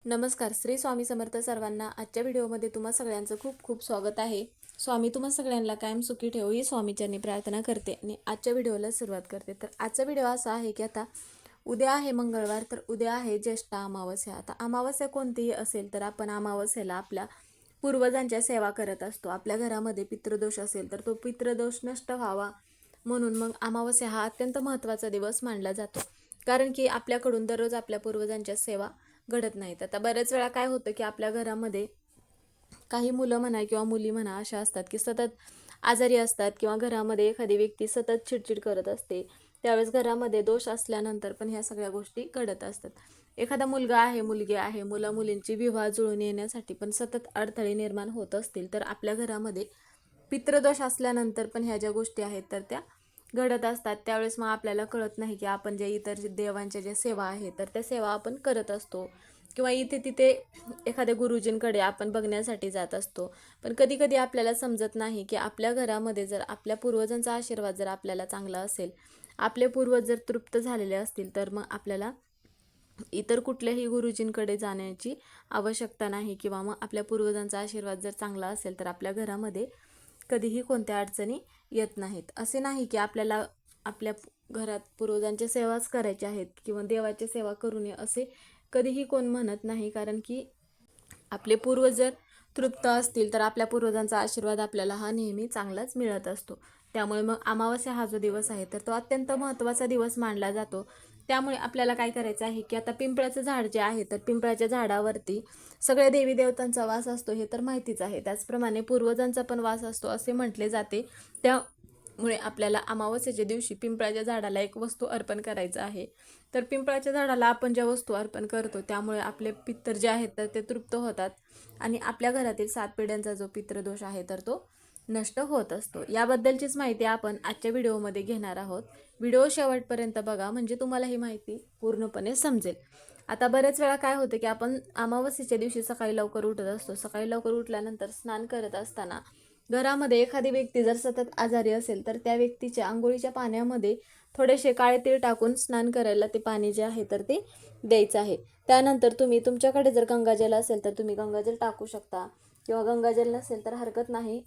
नमस्कार. श्री स्वामी समर्थ सर्वांना. आजच्या व्हिडिओमध्ये तुम्हा सगळ्यांचं खूप खूप स्वागत आहे. स्वामी तुम्हा सगळ्यांना कायम सुखी ठेवू ही स्वामीचरणी प्रार्थना करते आणि आजच्या व्हिडिओला सुरुवात करते. तर आजचा व्हिडिओ असा आहे की आता उद्या आहे मंगळवार, तर उद्या आहे ज्येष्ठ अमावस्या. आता अमावस्या कोणतीही असेल तर आपण अमावस्याला आपल्या पूर्वजांच्या सेवा करत असतो. आपल्या घरामध्ये पितृदोष असेल तर तो पितृदोष नष्ट व्हावा म्हणून मग अमावस्या हा अत्यंत महत्त्वाचा दिवस मानला जातो. कारण की आपल्याकडून दररोज आपल्या पूर्वजांच्या सेवा घडत नाहीत. आता बऱ्याच वेळा काय होतं की आपल्या घरामध्ये काही मुलं म्हणा किंवा मुली म्हणा अशा असतात की सतत आजारी असतात किंवा घरामध्ये एखादी व्यक्ती सतत चिडचिड करत असते. त्यावेळेस घरामध्ये दोष असल्यानंतर पण ह्या सगळ्या गोष्टी घडत असतात. एखादा मुलगा आहे, मुलगी आहे, मुला मुलींची विवाह जुळून येण्यासाठी पण सतत अडथळे निर्माण होत असतील तर आपल्या घरामध्ये पितृदोष असल्यानंतर पण ह्या ज्या गोष्टी आहेत तर त्या घडत असतात. त्यावेळेस मग आपल्याला कळत नाही की आपण जे इतर देवांच्या ज्या सेवा आहेत तर त्या सेवा आपण करत असतो किंवा इथे तिथे एखाद्या गुरुजींकडे आपण बघण्यासाठी जात असतो. पण कधी कधी आपल्याला समजत नाही की आपल्या घरामध्ये जर आपल्या पूर्वजांचा आशीर्वाद जर आपल्याला चांगला असेल, आपले पूर्वज जर तृप्त झालेले असतील तर मग आपल्याला इतर कुठल्याही गुरुजींकडे जाण्याची आवश्यकता नाही किंवा मग आपल्या पूर्वजांचा आशीर्वाद जर चांगला असेल तर आपल्या घरामध्ये कधीही कोणत्या अडचणी येत नाहीत. असे नाही की आपल्याला आपल्या घरात पूर्वजांच्या सेवाच करायच्या आहेत किंवा देवाची सेवा करू नये असे कधीही कोण म्हणत नाही. कारण की आपले पूर्वज जर तृप्त असतील तर आपल्या पूर्वजांचा आशीर्वाद आपल्याला हा नेहमी चांगलाच मिळत असतो. त्यामुळे मग अमावस्या हा जो दिवस आहे तर तो अत्यंत महत्त्वाचा दिवस मानला जातो. त्यामुळे आपल्याला काय करायचं आहे की आता पिंपळाचं झाड जे आहे तर पिंपळाच्या झाडावरती सगळ्या देवी देवतांचा वास असतो हे तर माहितीच आहे. त्याचप्रमाणे पूर्वजांचा पण वास असतो असे म्हटले जाते. त्यामुळे आपल्याला अमावस्येच्या दिवशी पिंपळाच्या झाडाला एक वस्तू अर्पण करायचं आहे. तर पिंपळाच्या झाडाला आपण ज्या वस्तू अर्पण करतो त्यामुळे आपले पितर जे आहेत तर ते तृप्त होतात आणि आपल्या घरातील 7 पिढ्यांचा जो पितृदोष आहे तर तो नष्ट होत असतो. याबद्दलचीच माहिती आपण आजच्या व्हिडिओमध्ये घेणार आहोत. व्हिडिओ शेवटपर्यंत बघा म्हणजे तुम्हाला ही माहिती पूर्णपणे समजेल. आता बरेच वेळा काय होतं की आपण अमावस्येच्या दिवशी सकाळी लवकर उठत असतो. सकाळी लवकर उठल्यानंतर स्नान करत असताना घरामध्ये एखादी व्यक्ती जर सतत आजारी असेल तर त्या व्यक्तीच्या अंघोळीच्या पाण्यामध्ये थोडेसे काळे तीळ टाकून स्नान करायला ते पाणी जे आहे तर ते द्यायचं आहे. त्यानंतर तुम्ही तुमच्याकडे जर गंगाजल असेल तर तुम्ही गंगाजल टाकू शकता किंवा गंगाजल नसेल तर हरकत नाही.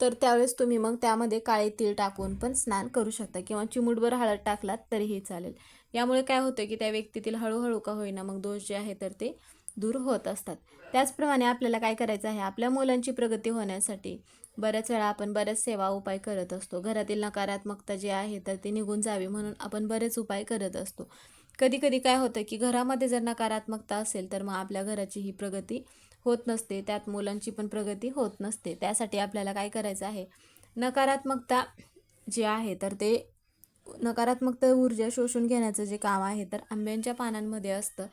तर त्यावेळेस तुम्ही मग त्यामध्ये काळे तीळ टाकून पण स्नान करू शकता किंवा चिमूटभर हळद टाकलात तरीही चालेल. यामुळे काय होतं की त्या व्यक्तीतील हळूहळू का होईना मग दोष जे आहे तर ते दूर होत असतात. त्याचप्रमाणे आपल्याला काय करायचं आहे, आपल्या मुलांची प्रगती होण्यासाठी बऱ्याच वेळा आपण बऱ्याच सेवा उपाय करत असतो. घरातील नकारात्मकता जी आहे तर ती निघून जावी म्हणून आपण बरेच उपाय करत असतो. कधी कधी काय होतं की घरामध्ये जर नकारात्मकता असेल तर मग आपल्या घराची ही प्रगती होत नसते, त्यात मुलांची पण प्रगती होत नसते. त्यासाठी आपल्याला काय करायचं आहे, नकारात्मकता जी आहे तर ते नकारात्मकता ऊर्जा शोषून घेण्याचं जे काम आहे तर आंब्यांच्या पानांमध्ये असतं.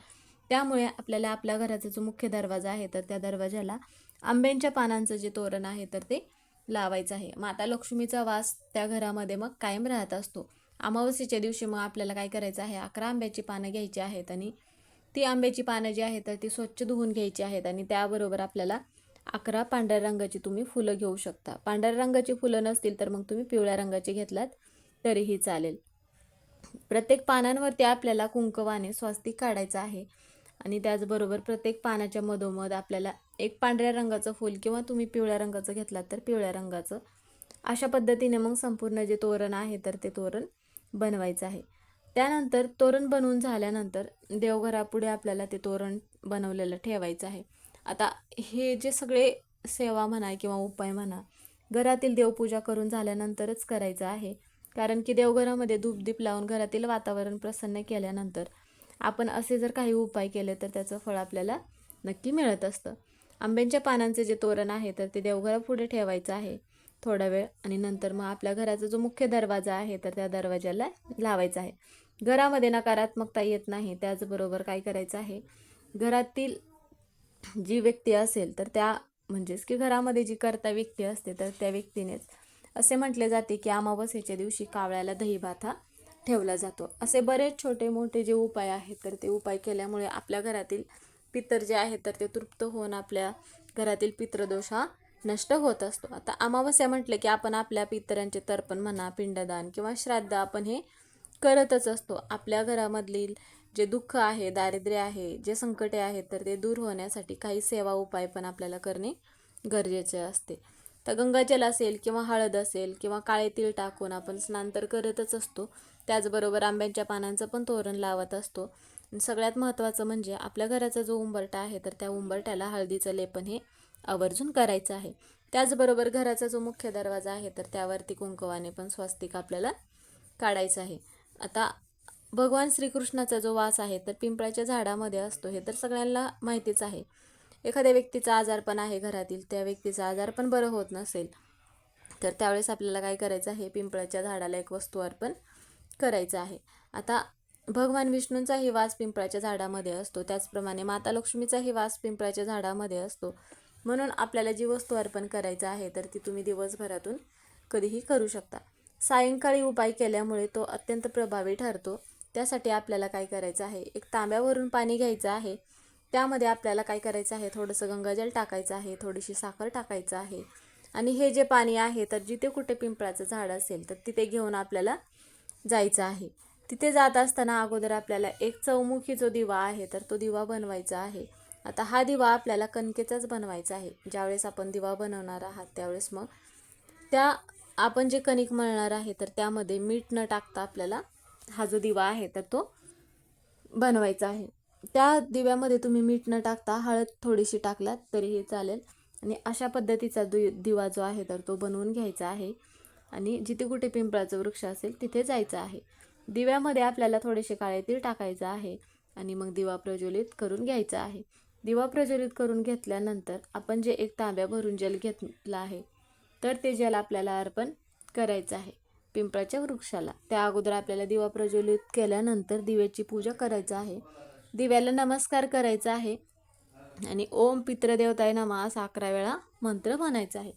त्यामुळे आपल्याला आपल्या घराचा जो मुख्य दरवाजा आहे तर त्या दरवाजाला आंब्यांच्या पानांचं जे तोरण आहे तर ते लावायचं आहे. माता लक्ष्मीचा वास त्या घरामध्ये मग कायम राहत असतो. अमावस्येच्या दिवशी मग आपल्याला काय करायचं आहे, 11 आंब्याची पानं घ्यायची आहेत आणि ती आंब्याची पानं जी आहेत तर ती स्वच्छ धुवून घ्यायची आहेत आणि त्याबरोबर आपल्याला 11 पांढऱ्या रंगाची तुम्ही फुलं घेऊ शकता. पांढऱ्या रंगाची फुलं नसतील तर मग तुम्ही पिवळ्या रंगाची घेतलात तरीही चालेल. प्रत्येक पानांवरती आपल्याला कुंकवाने स्वास्तिक काढायचं आहे आणि त्याचबरोबर प्रत्येक पानाच्या मधोमध आपल्याला एक पांढऱ्या रंगाचं फूल किंवा तुम्ही पिवळ्या रंगाचं घेतलात तर पिवळ्या रंगाचं, अशा पद्धतीने मग संपूर्ण जे तोरण आहे तर ते तोरण बनवायचं आहे. त्यानंतर तोरण बनवून झाल्यानंतर देवघरापुढे आपल्याला ते तोरण बनवलेलं ठेवायचं आहे. आता हे जे सगळे सेवा म्हणा किंवा उपाय म्हणा घरातील देवपूजा करून झाल्यानंतरच करायचं आहे. कारण की देवघरामध्ये धूपदीप लावून घरातील वातावरण प्रसन्न केल्यानंतर आपण असे जर काही उपाय केले तर त्याचं फळ आपल्याला नक्की मिळत असतं. आंब्यांच्या पानांचे जे तोरण आहे तर ते देवघरापुढे ठेवायचं आहे थोडा वेळ आणि नंतर मग आपल्या घराचा जो मुख्य दरवाजा आहे तर त्या दरवाजाला लावायचा आहे. घरामध्ये नकारात्मकता येत नाही. त्याचबरोबर काय करायचं आहे, घरातील जी व्यक्ती असेल तर त्या म्हणजेच की घरामध्ये जी कर्ता व्यक्ती असते तर त्या व्यक्तीनेच, असे म्हटले जाते की अमावस्येच्या दिवशी कावळ्याला दही भात हा ठेवला जातो. असे बरेच छोटे मोठे जे उपाय आहेत तर ते उपाय केल्यामुळे आपल्या घरातील पितर जे आहेत तर ते तृप्त होऊन आपल्या घरातील पितृदोष हा नष्ट होत असतो. आता अमावस्या म्हटलं की आपण आपल्या पितरांचे तर्पण म्हणा, पिंडदान किंवा श्राद्ध आपण हे करतच असतो. आपल्या घरामधील जे दुःख आहे, दारिद्र्य आहे, जे संकटे आहेत तर ते दूर होण्यासाठी काही सेवा उपाय पण आपल्याला करणे गरजेचे असते. तर गंगाजल असेल किंवा हळद असेल किंवा काळे तीळ टाकून आपण स्नान तर करतच असतो. त्याचबरोबर आंब्याच्या पानांचं पण तोरण लावत असतो. सगळ्यात महत्त्वाचं म्हणजे आपल्या घराचा जो उंबरठा आहे तर त्या उंबरठ्याला हळदीचं लेपन हे आवर्जून करायचं आहे. त्याचबरोबर घराचा जो मुख्य दरवाजा आहे तर त्यावरती कुंकवाने पण स्वस्तिक आपल्याला काढायचं आहे. आता भगवान श्रीकृष्णाचा जो वास आहे तर पिंपळाच्या झाडामध्ये असतो हे तर सगळ्यांना माहितीच आहे. एखाद्या व्यक्तीचा आजारपण आहे घरातील, त्या व्यक्तीचा आजारपण बरं होत नसेल तर त्यावेळेस आपल्याला काय करायचं आहे, पिंपळाच्या झाडाला एक वस्तू अर्पण करायचं आहे. आता भगवान विष्णूंचाही वास पिंपळाच्या झाडामध्ये असतो, त्याचप्रमाणे माता लक्ष्मीचाही वास पिंपळाच्या झाडामध्ये असतो. म्हणून आपल्याला जी वस्तू अर्पण करायचं आहे तर ती तुम्ही दिवसभरातून कधीही करू शकता. सायंकाळी उपाय केल्यामुळे तो अत्यंत प्रभावी ठरतो. त्यासाठी आपल्याला काय करायचं आहे, एक तांब्यावरून पाणी घ्यायचं आहे. त्यामध्ये आपल्याला काय करायचं आहे, थोडंसं गंगाजल टाकायचं आहे, थोडीशी साखर टाकायचं आहे आणि हे जे पाणी आहे तर जिथे कुठे पिंपळाचं झाड असेल तर तिथे घेऊन आपल्याला जायचं आहे. तिथे जात असताना अगोदर आपल्याला एक चौमुखी जो दिवा आहे तर तो दिवा बनवायचा आहे. आता हा दिवा आपल्याला कणकेचाच बनवायचा आहे. ज्यावेळेस आपण दिवा बनवणार आहात त्यावेळेस मग त्या आपण जे कणिक मळणार आहे तर त्यामध्ये मीठ न टाकता आपल्याला हा जो दिवा आहे तर तो बनवायचा आहे. त्या दिव्यामध्ये तुम्ही मीठ न टाकता हळद थोडीशी टाकलात तरीही चालेल आणि अशा पद्धतीचा दिवा जो आहे तर तो बनवून घ्यायचा आहे आणि जिथे कुठे पिंपळाचं वृक्ष असेल तिथे जायचं आहे. दिव्यामध्ये आपल्याला थोडेसे काळे तीळ टाकायचं आहे आणि मग दिवा प्रज्वलित करून घ्यायचा आहे. दिवा प्रज्वलित करून घेतल्यानंतर आपण जे एक तांब्या भरून जल घेतलं आहे तर ते जल आपल्याला अर्पण करायचं आहे पिंपळाच्या वृक्षाला. त्या अगोदर आपल्याला दिवा प्रज्वलित केल्यानंतर दिव्याची पूजा करायचं आहे. दिव्याला नमस्कार करायचा आहे आणि ओम पितृदेवताय नमः असा 11 वेळा मंत्र म्हणायचा आहे.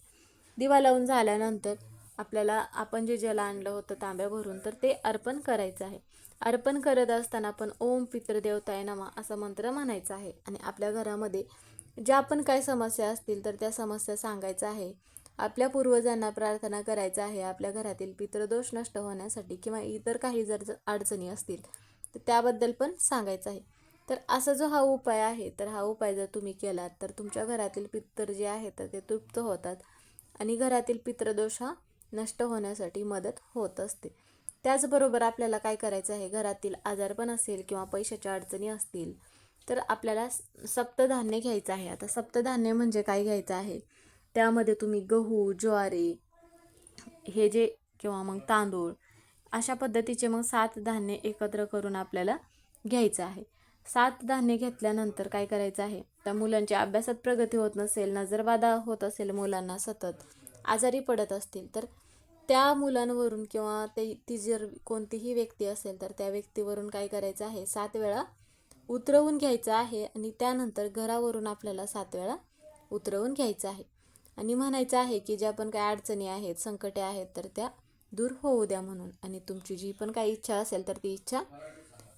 दिवा लावून झाल्यानंतर आपल्याला आपण जे जल आणलं होतं तांब्या भरून तर ते अर्पण करायचं आहे. अर्पण करत असताना आपण ओम पितृदेवताय नमः असा मंत्र म्हणायचा आहे आणि आपल्या घरामध्ये ज्या पण काही समस्या असतील तर त्या समस्या सांगायच्या आहे. आपल्या पूर्वजांना प्रार्थना करायचा आहे आपल्या घरातील पितृदोष नष्ट होण्यासाठी किंवा इतर काही जर अडचणी असतील तर त्याबद्दल पण सांगायचं आहे. तर असा जो हा उपाय आहे तर हा उपाय जर तुम्ही केलात तर तुमच्या घरातील पितर जे आहे तर ते तृप्त होतात आणि घरातील पितृदोष हा नष्ट होण्यासाठी मदत होत असते. त्याचबरोबर आपल्याला काय करायचं आहे, घरातील आजारपण असेल किंवा पैशाच्या अडचणी असतील तर आपल्याला सप्तधान्य घ्यायचं आहे. आता सप्तधान्य म्हणजे काय घ्यायचं आहे, त्यामध्ये तुम्ही गहू, ज्वारी हे जे किंवा मग तांदूळ अशा पद्धतीचे मग 7 धान्य एकत्र करून आपल्याला घ्यायचं आहे. 7 धान्य घेतल्यानंतर काय करायचं आहे, त्या मुलांच्या अभ्यासात प्रगती होत नसेल, नजरबाधा होत असेल, मुलांना सतत आजारी पडत असतील तर त्या मुलांवरून किंवा ती जर कोणतीही व्यक्ती असेल तर त्या व्यक्तीवरून काय करायचं आहे, 7 वेळा उतरवून घ्यायचं आहे आणि त्यानंतर घरावरून आपल्याला 7 वेळा उतरवून घ्यायचं आहे आणि म्हणायचं आहे की ज्या पण काही अडचणी आहेत, संकटे आहेत तर त्या दूर होऊ द्या म्हणून आणि तुमची जी पण काही इच्छा असेल तर ती इच्छा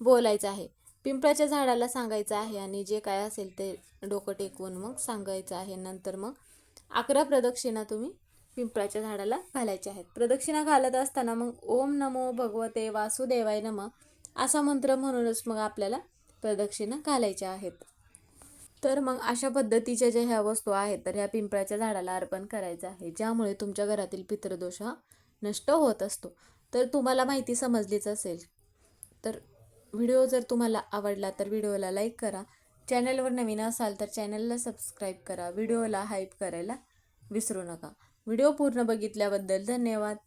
बोलायचं आहे. पिंपळाच्या झाडाला सांगायचं आहे आणि जे काय असेल ते डोकं टेकवून मग सांगायचं आहे. नंतर मग 11 प्रदक्षिणा तुम्ही पिंपळाच्या झाडाला घालायच्या आहेत. प्रदक्षिणा घालत असताना मग ओम नमो भगवते वासुदेवाय नमः असा मंत्र म्हणूनच मग आपल्याला प्रदक्षिणा घालायच्या आहेत. तर मग अशा पद्धतीच्या ज्या ह्या वस्तू आहेत तर ह्या पिंपळाच्या झाडाला अर्पण करायचं आहे, ज्यामुळे तुमच्या घरातील पितृदोष हा नष्ट होत असतो. तर तुम्हाला माहिती समजलीच असेल. तर व्हिडिओ जर तुम्हाला आवडला तर व्हिडिओला लाईक करा. चॅनलवर नवीन असाल तर चॅनलला सबस्क्राईब करा. व्हिडिओला हाईप करायला विसरू नका. व्हिडिओ पूर्ण बघितल्याबद्दल धन्यवाद.